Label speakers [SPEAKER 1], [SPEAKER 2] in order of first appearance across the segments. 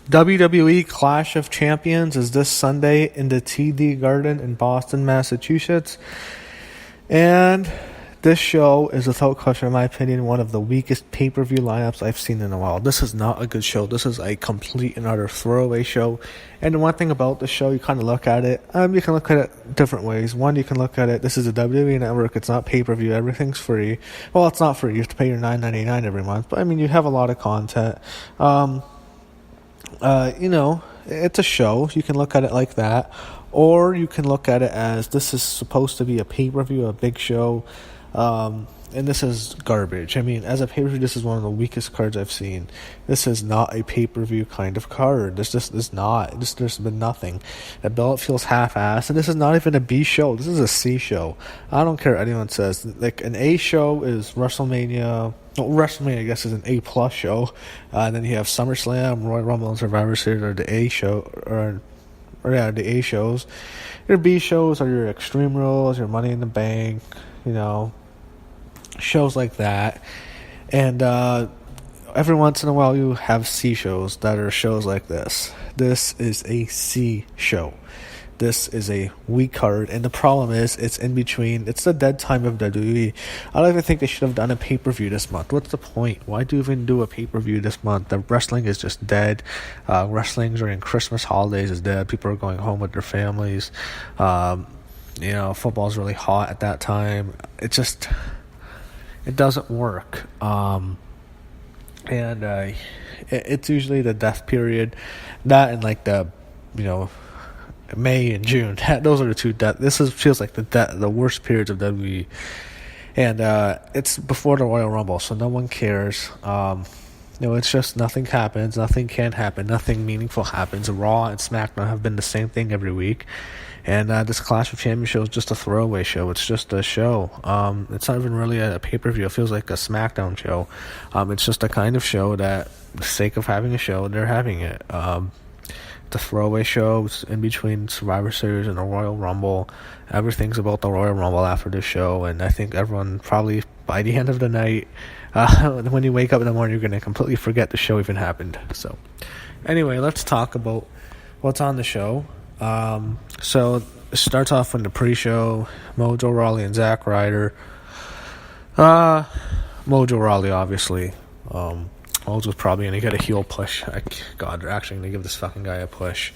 [SPEAKER 1] WWE Clash of Champions is this Sunday in the TD Garden in Boston, Massachusetts. And this show is, without question, in my opinion, one of the weakest pay-per-view lineups I've seen in a while. This is not a good show. This is a complete and utter throwaway show. And the one thing about the show, you kind of look at it, you can look at it different ways. One, you can look at it, this is a WWE network, it's not pay-per-view, everything's free. Well, it's not free, you have to pay your $9.99 every month. But, you have a lot of content. It's a show. You can look at it like that. Or you can look at it as this is supposed to be a pay-per-view, a big show. And this is garbage. As a pay-per-view, this is one of the weakest cards I've seen. This is not a pay-per-view kind of card. This just is not. There's been nothing. The belt feels half-assed, and this is not even a B show. This is a C show. I don't care what anyone says. Like, an A show is WrestleMania. Well, WrestleMania, I guess, is an A+ show. And then you have SummerSlam, Royal Rumble, and Survivor Series are the A show, the A shows. Your B shows are your Extreme Rules, your Money in the Bank, shows like that. And every once in a while you have C shows that are shows like this. This is a C show. This is a weak card, and the problem is it's in between. It's the dead time of WWE. I don't even think they should have done a pay-per-view this month. What's the point? Why do you even do a pay-per-view this month? The wrestling is just dead. Wrestling during Christmas holidays is dead. People are going home with their families. Football's really hot at that time. It doesn't work. It's usually the death period. That and May and June. Those are the two death. Feels like the worst periods of WWE. And it's before the Royal Rumble, so no one cares. It's just nothing happens. Nothing can happen. Nothing meaningful happens. Raw and SmackDown have been the same thing every week. And this Clash of Champions show is just a throwaway show. It's just a show. It's not even really a pay-per-view. It feels like a SmackDown show. It's just a kind of show that, for the sake of having a show, they're having it. It's a throwaway show. It's in between Survivor Series and the Royal Rumble. Everything's about the Royal Rumble after this show. And I think everyone probably, by the end of the night, when you wake up in the morning, you're going to completely forget the show even happened. So, anyway, let's talk about what's on the show. So it starts off with the pre-show, Mojo Rawley and Zack Ryder. Mojo Rawley, obviously. Mojo's probably going to get a heel push. God, they're actually going to give this fucking guy a push.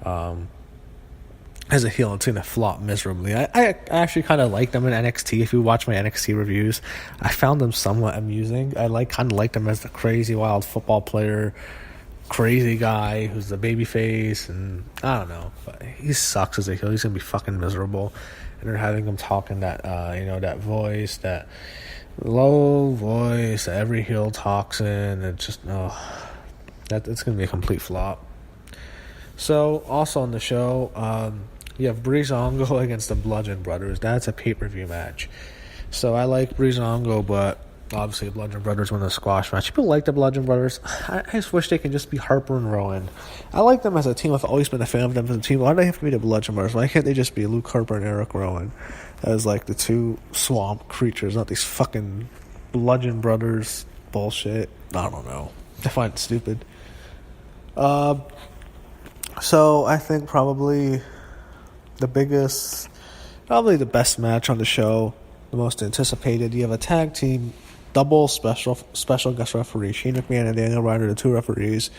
[SPEAKER 1] As a heel, it's going to flop miserably. I actually kind of liked them in NXT. If you watch my NXT reviews, I found them somewhat amusing. I kind of liked them as the crazy, wild football player, crazy guy who's the baby face, and I don't know, but he sucks as a heel. He's gonna be fucking miserable, and they're having him talking that that voice, that low voice that every heel talks in. It's just it's gonna be a complete flop. So also on the show, you have Breezango against the Bludgeon Brothers. That's a pay-per-view match. So I like Breezango, but obviously, the Bludgeon Brothers win the squash match. People like the Bludgeon Brothers. I just wish they could just be Harper and Rowan. I like them as a team. I've always been a fan of them as a team. Why do they have to be the Bludgeon Brothers? Why can't they just be Luke Harper and Eric Rowan as the two swamp creatures, not these fucking Bludgeon Brothers bullshit? I don't know. I find it stupid. So I think probably the best match on the show, the most anticipated. You have a tag team double special guest referee, Shane McMahon and Daniel Ryder, the two referees,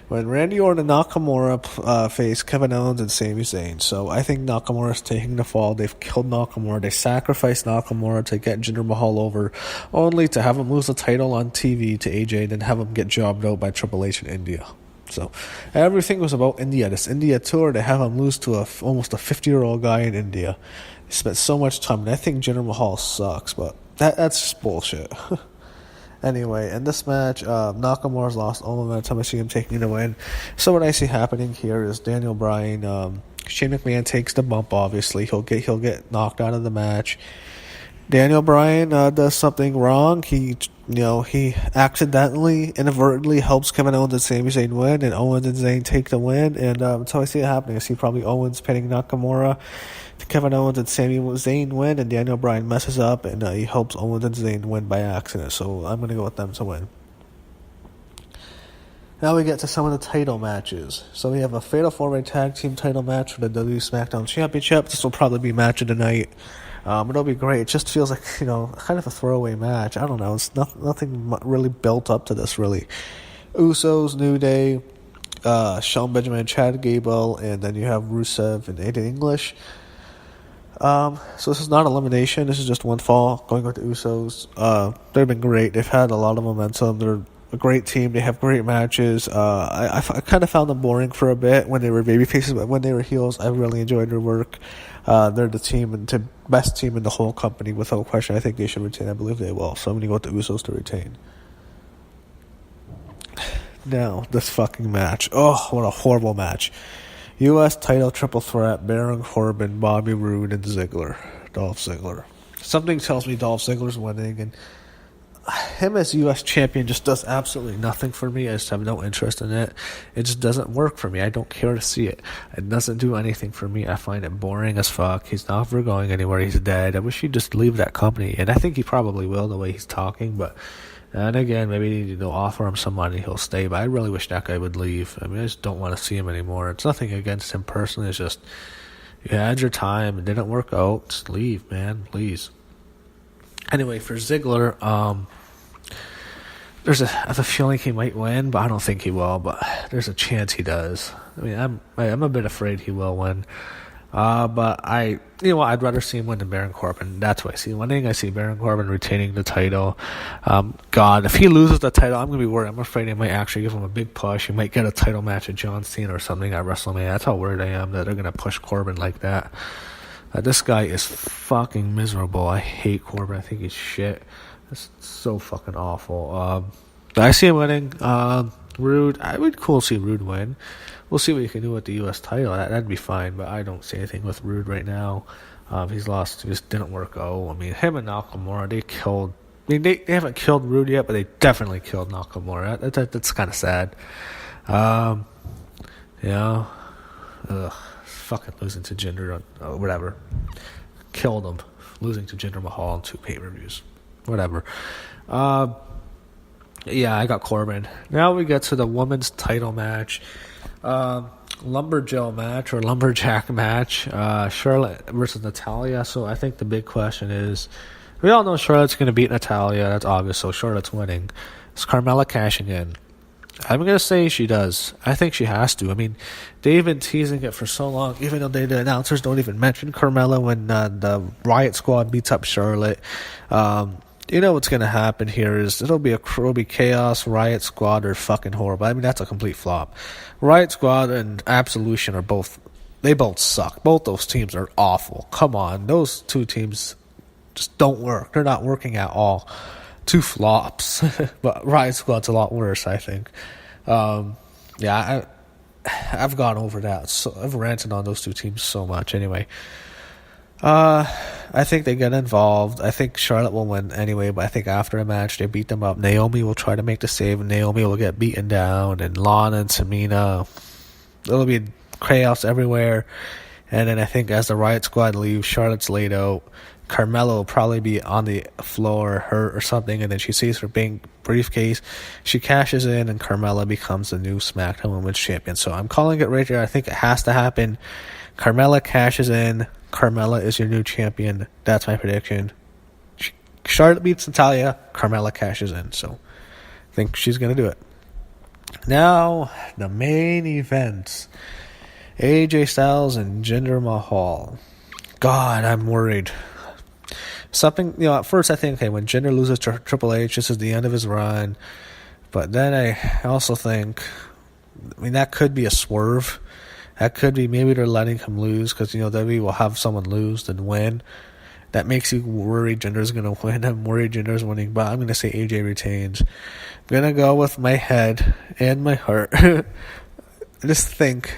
[SPEAKER 1] when Randy Orton and Nakamura face Kevin Owens and Sami Zayn. So I think Nakamura's taking the fall. They've killed Nakamura. They sacrificed Nakamura to get Jinder Mahal over, only to have him lose the title on TV to AJ and then have him get jobbed out by Triple H in India. So everything was about India. This India tour, they have him lose to almost a 50-year-old guy in India. He spent so much time, and I think Jinder Mahal sucks, but that's just bullshit. Anyway, in this match, Nakamura's lost all momentum. I see him taking the win. So what I see happening here is Daniel Bryan, Shane McMahon takes the bump. Obviously, he'll get knocked out of the match. Daniel Bryan does something wrong. He accidentally, inadvertently helps Kevin Owens and Sami Zayn win, and Owens and Zayn take the win. And that's how I see it happening. I see probably Owens pinning Nakamura, Kevin Owens and Sami Zayn win, and Daniel Bryan messes up, and he helps Owens and Zayn win by accident. So I'm going to go with them to win. Now we get to some of the title matches. So we have a Fatal 4-Way Tag Team title match for the WWE SmackDown Championship. This will probably be match of the night. It'll be great. It just feels like, kind of a throwaway match. I don't know. It's nothing really built up to this, really. Usos, New Day, Shelton Benjamin, Chad Gable, and then you have Rusev and Aiden English. So this is not elimination. This is just one fall going with the Usos. They've been great. They've had a lot of momentum. They're a great team. They have great matches. I kind of found them boring for a bit when they were babyfaces, but when they were heels, I really enjoyed their work. They're the team and the best team in the whole company without question. I think they should retain. I believe they will. So I'm going to go with the Usos to retain. Now, this fucking match. Oh, what a horrible match. U.S. title triple threat, Baron Corbin, Bobby Roode, and Dolph Ziggler. Something tells me Dolph Ziggler's winning, and him as U.S. champion just does absolutely nothing for me. I just have no interest in it. It just doesn't work for me. I don't care to see it. It doesn't do anything for me. I find it boring as fuck. He's not ever going anywhere. He's dead. I wish he'd just leave that company, and I think he probably will the way he's talking, but... And again, maybe they'll offer him some money, he'll stay. But I really wish that guy would leave. I mean, I just don't want to see him anymore. It's nothing against him personally. It's just, you had your time. It didn't work out. Just leave, man. Please. Anyway, for Ziggler, I have a feeling he might win, but I don't think he will. But there's a chance he does. I mean, I'm a bit afraid he will win. But I'd rather see him win than Baron Corbin. That's why I see him winning. I see Baron Corbin retaining the title. God, if he loses the title, I'm going to be worried. I'm afraid they might actually give him a big push. He might get a title match with John Cena or something at WrestleMania. That's how worried I am that they're going to push Corbin like that. This guy is fucking miserable. I hate Corbin. I think he's shit. It's so fucking awful. I see him winning. Rude, I would cool see Rude win. We'll see what he can do with the U.S. title. That'd be fine, but I don't see anything with Rude right now. He's lost. It just didn't work out. I mean, him and Nakamura, they killed... I mean, they haven't killed Rude yet, but they definitely killed Nakamura. That's kind of sad. Fucking losing to Jinder, whatever. Killed him. Losing to Jinder Mahal in 2 pay-per-views. Whatever. Yeah, I got Corbin. Now we get to the women's title match. Lumberjack match. Charlotte versus Natalya. So I think the big question is, we all know Charlotte's going to beat Natalya. That's obvious, so Charlotte's winning. Is Carmella cashing in? I'm going to say she does. I think she has to. I mean, they've been teasing it for so long, even though the announcers don't even mention Carmella when the Riot Squad beats up Charlotte. What's going to happen here is it'll be chaos. Riot Squad are fucking horrible. I mean, that's a complete flop. Riot Squad and Absolution they both suck. Both those teams are awful. Come on. Those 2 teams just don't work. They're not working at all. 2 flops. But Riot Squad's a lot worse, I think. I've gone over that. So I've ranted on those 2 teams so much anyway. I think they get involved. I think Charlotte will win anyway, but I think after the match they beat them up. Naomi will try to make the save, and Naomi will get beaten down, and Lana and Tamina. It'll be chaos everywhere. And then I think as the Riot Squad leaves, Charlotte's laid out. Carmella will probably be on the floor, hurt or something, and then she sees her big briefcase. She cashes in, and Carmella becomes the new SmackDown Women's Champion. So I'm calling it right there. I think it has to happen. Carmella cashes in. Carmella is your new champion. That's my prediction. Charlotte beats Natalya. Carmella cashes in. So I think she's going to do it. Now, the main event. AJ Styles and Jinder Mahal. God, I'm worried. At first I think, when Jinder loses to Triple H, this is the end of his run. But then I also think, that could be a swerve. That could be maybe they're letting him lose because, WWE will have someone lose then win. That makes you worry Jinder's going to win. I'm worried Jinder's winning, but I'm going to say AJ retains. I'm going to go with my head and my heart. I just think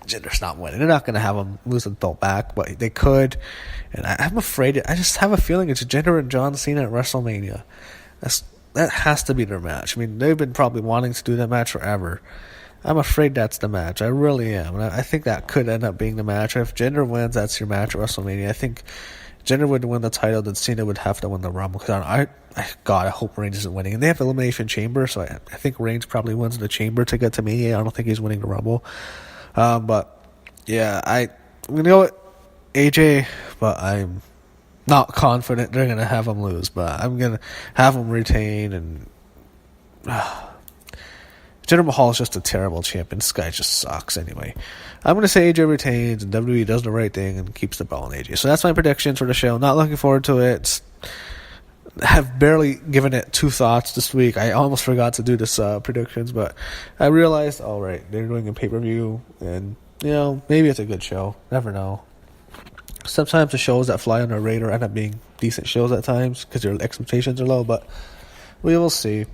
[SPEAKER 1] Jinder's not winning. They're not going to have him lose the belt back, but they could. And I'm afraid. I just have a feeling it's Jinder and John Cena at WrestleMania. That has to be their match. I mean, they've been probably wanting to do that match forever. I'm afraid that's the match. I really am. And I think that could end up being the match. If Jinder wins, that's your match at WrestleMania. I think Jinder would win the title, then Cena would have to win the Rumble. Because I hope Reigns isn't winning. And they have Elimination Chamber, so I think Reigns probably wins the Chamber to get to Mania. I don't think he's winning the Rumble. But yeah, you know what, AJ, but I'm not confident they're gonna have him lose. But I'm gonna have him retain, and Jinder Mahal is just a terrible champion. This guy just sucks anyway. I'm going to say AJ retains, and WWE does the right thing and keeps the ball on AJ. So that's my predictions for the show. Not looking forward to it. Have barely given it 2 thoughts this week. I almost forgot to do this predictions, but I realized, all right, they're doing a pay-per-view, and, maybe it's a good show. Never know. Sometimes the shows that fly on the radar end up being decent shows at times because their expectations are low, but we will see.